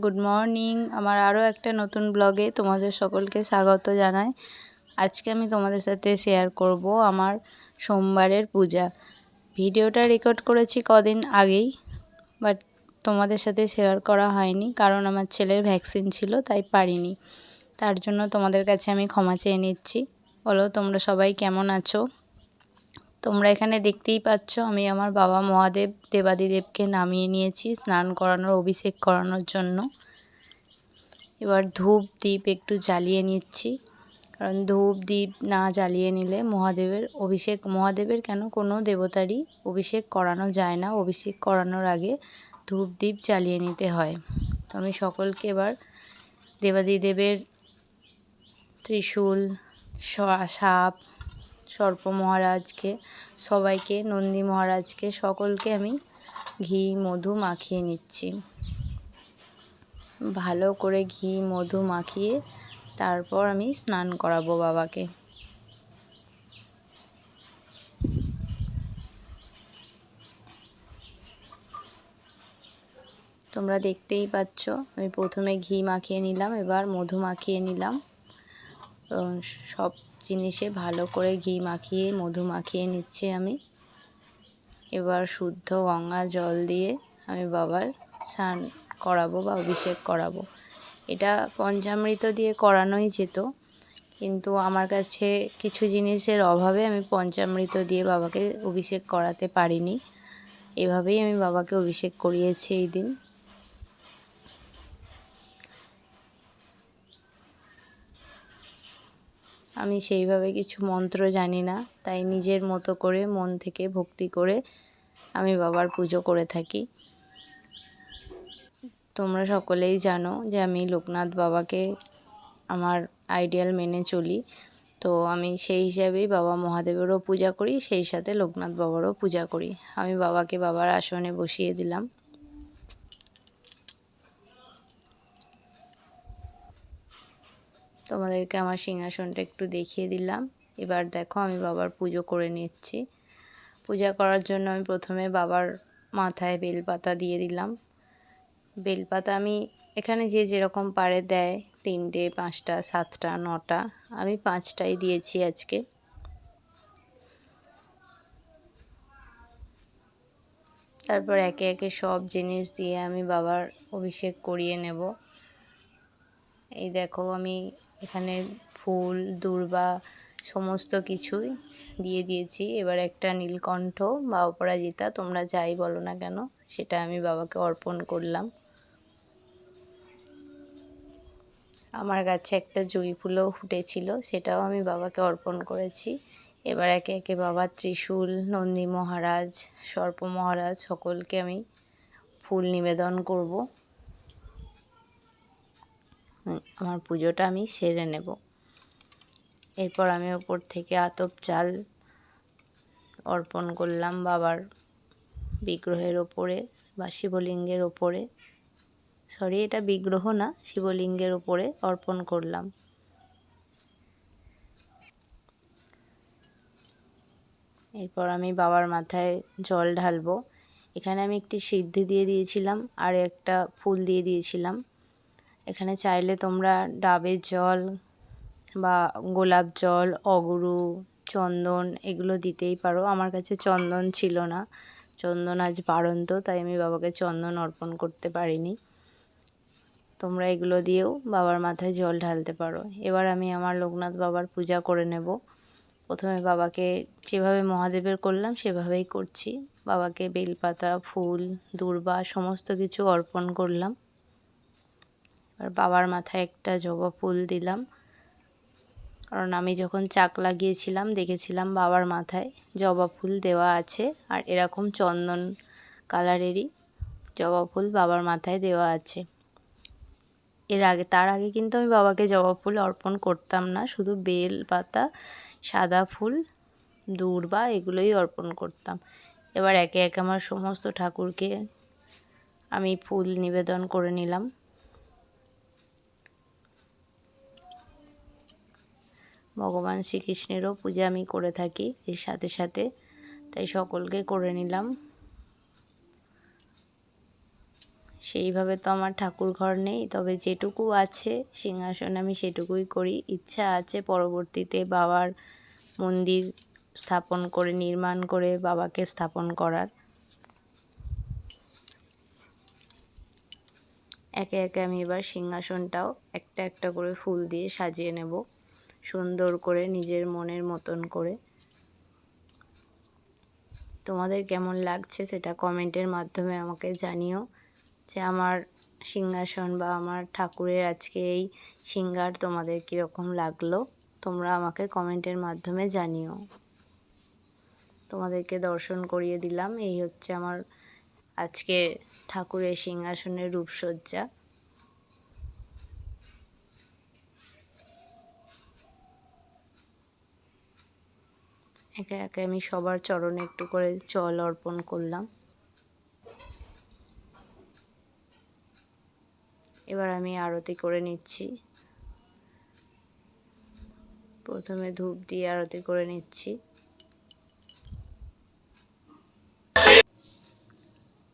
Good morning. আমার আরও একটা নতুন ব্লগে তোমাদের সকলকে স্বাগত জানাই। আজকে আমি তোমাদের সাথে শেয়ার করব আমার সোমবারের পূজা। ভিডিওটা রেকর্ড করেছি কদিন আগেই, বাট তোমাদের সাথে শেয়ার করা হয়নি, কারণ আমার ছেলের ভ্যাকসিন ছিল, তাই পারিনি। তার জন্য তোমাদের কাছে আমি ক্ষমা চেয়ে নিচ্ছি। বলো তোমরা সবাই কেমন আছো? তোমরা এখানে দেখতেই পাচ্ছ আমি আমার বাবা মহাদেব দেবাদিদেবকে নামিয়ে নিয়েছি স্নান করানোর, অভিষেক করানোর জন্য। এবার ধূপ দ্বীপ একটু জ্বালিয়ে নিচ্ছি, কারণ ধূপ দ্বীপ না জ্বালিয়ে নিলে মহাদেবের কেন কোনো দেবতারই অভিষেক করানো যায় না। অভিষেক করানোর আগে ধূপ দ্বীপ জ্বালিয়ে নিতে হয়। তো আমি সকলকে এবার দেবাদিদেবের ত্রিশূল, সাপ, সর্প মহারাজকে, সবাইকে, নন্দী মহারাজকে, সকলকে আমি ঘি মধু মাখিয়ে নিচ্ছি। ভালো করে ঘি মধু মাখিয়ে তারপর আমি স্নান করাবো বাবাকে। তোমরা দেখতেই পাচ্ছ আমি প্রথমে ঘি মাখিয়ে নিলাম, এবার মধু মাখিয়ে নিলাম। সব জিনিসে ভালো করে ঘি মাখিয়ে মধু মাখিয়ে নিচ্ছি আমি। এবার শুদ্ধ গঙ্গা জল দিয়ে আমি বাবার স্নান করাবো বা অভিষেক করাবো। এটা পঞ্চামৃত দিয়ে করানোই যেত, কিন্তু আমার কাছে কিছু জিনিসের অভাবে আমি পঞ্চামৃত দিয়ে বাবাকে অভিষেক করাতে পারিনি। এভাবেই আমি বাবাকে অভিষেক করিয়েছি এই দিন। আমি সেইভাবে কিছু মন্ত্র জানি না, তাই নিজের মতো করে মন থেকে ভক্তি করে আমি বাবার পুজো করে থাকি। তোমরা সকলেই জানো যে আমি লোকনাথ বাবাকে আমার আইডিয়াল মেনে চলি, তো আমি সেই হিসাবেই বাবা মহাদেবেরও পূজা করি, সেই সাথে লোকনাথ বাবারও পূজা করি। আমি বাবাকে বাবার আসনে বসিয়ে দিলাম। তোমাদেরকে আমার সিংহাসনটা একটু দেখিয়ে দিলাম। এবার দেখো আমি বাবার পুজো করে নিচ্ছি। পূজা করার জন্য আমি প্রথমে বাবার মাথায় বেলপাতা দিয়ে দিলাম। বেলপাতা আমি এখানে যে যেরকম পারে দেয়, 3টে 5টা 7টা 9টা, আমি 5টাই দিয়েছি আজকে। তারপর একে একে সব জিনিস দিয়ে আমি বাবার অভিষেক করিয়ে নেব। এই দেখো আমি এখানে ফুল, দূর্বা সমস্ত কিছুই দিয়ে দিয়েছি। এবার একটা নীলকণ্ঠ বা অপরাজিতা, তোমরা যাই বলো না কেন, সেটা আমি বাবাকে অর্পণ করলাম। আমার গাছে একটা জুঁই ফুলও ফুটেছিল, সেটাও আমি বাবাকে অর্পণ করেছি। এবার একে একে বাবার ত্রিশূল, নন্দী মহারাজ, সর্প মহারাজ সকলকে আমি ফুল নিবেদন করব। আমার পুজোটা আমি সেরে নেব। এরপর আমি ওপর থেকে আতপ চাল অর্পণ করলাম বাবার বিগ্রহের ওপরে বা শিবলিঙ্গের ওপরে। সরি, এটা বিগ্রহ না, শিবলিঙ্গের ওপরে অর্পণ করলাম। এরপর আমি বাবার মাথায় জল ঢালবো। এখানে আমি একটি সিদ্ধি দিয়ে দিয়েছিলাম আর একটা ফুল দিয়ে দিয়েছিলাম। এখানে চাইলে তোমরা ডাবের জল বা গোলাপ জল, অগুরু, চন্দন এগুলো দিতেই পারো। আমার কাছে চন্দন ছিল না, চন্দন আজ বাড়ন্ত, তাই আমি বাবাকে চন্দন অর্পণ করতে পারিনি। তোমরা এগুলো দিয়েও বাবার মাথায় জল ঢালতে পারো। এবার আমি আমার লোকনাথ বাবার পূজা করে নেব। প্রথমে বাবাকে যেভাবে মহাদেবের করলাম সেভাবেই করছি। বাবাকে বেলপাতা, ফুল, দূর্বা সমস্ত কিছু অর্পণ করলাম। এবার বাবার মাথায় একটা জবা ফুল দিলাম, কারণ আমি যখন চাক লাগিয়েছিলাম দেখেছিলাম বাবার মাথায় জবা ফুল দেওয়া আছে, আর এরকম চন্দন কালারেরই জবা ফুল বাবার মাথায় দেওয়া আছে। তার আগে কিন্তু আমি বাবাকে জবা ফুল অর্পণ করতাম না, শুধু বেল পাতা, সাদা ফুল, দূর্বা এগুলোই অর্পণ করতাম। এবার একে একে আমার সমস্ত ঠাকুরকে আমি ফুল নিবেদন করে নিলাম। ভগবান শ্রীকৃষ্ণেরও পূজা আমি করে থাকি এর সাথে সাথে, তাই সকলকে করে নিলাম। সেইভাবে তো আমার ঠাকুর ঘর নেই, তবে যেটুকু আছে সিংহাসন আমি সেটুকুই করি। ইচ্ছা আছে পরবর্তীতে বাবার মন্দির স্থাপন করে নির্মাণ করে বাবাকে স্থাপন করার। একে একে আমি এবার সিংহাসনটাও একটা একটা করে ফুল দিয়ে সাজিয়ে নেব, সুন্দর করে নিজের মনের মতন করে। তোমাদের কেমন লাগছে সেটা কমেন্টের মাধ্যমে আমাকে জানিও, যে আমার সিংহাসন বা আমার ঠাকুরের আজকে এই সিঙ্গার তোমাদের কীরকম লাগলো তোমরা আমাকে কমেন্টের মাধ্যমে জানিও। তোমাদেরকে দর্শন করিয়ে দিলাম। এই হচ্ছে আমার আজকে ঠাকুরের সিংহাসনের রূপসজ্জা। একে একে আমি সবার চরণে একটু করে জল অর্পণ করলাম। এবার আমি আরতি করে নিচ্ছি। প্রথমে ধূপ দিয়ে আরতি করে নিচ্ছি।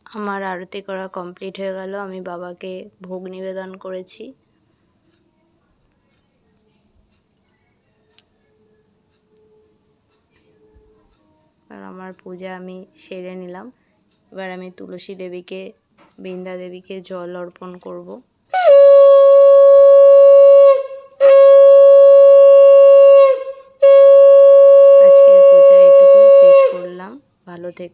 আমার আরতি করা কমপ্লিট হয়ে গেল। আমি বাবাকে ভোগ নিবেদন করেছি। আর আমার পূজা আমি সেরে নিলাম। এবার আমি তুলসী দেবীকে, বৃন্দা দেবীকে জল অর্পণ করব। আজকের পূজা এটুকুই শেষ করলাম। ভালো থেকো।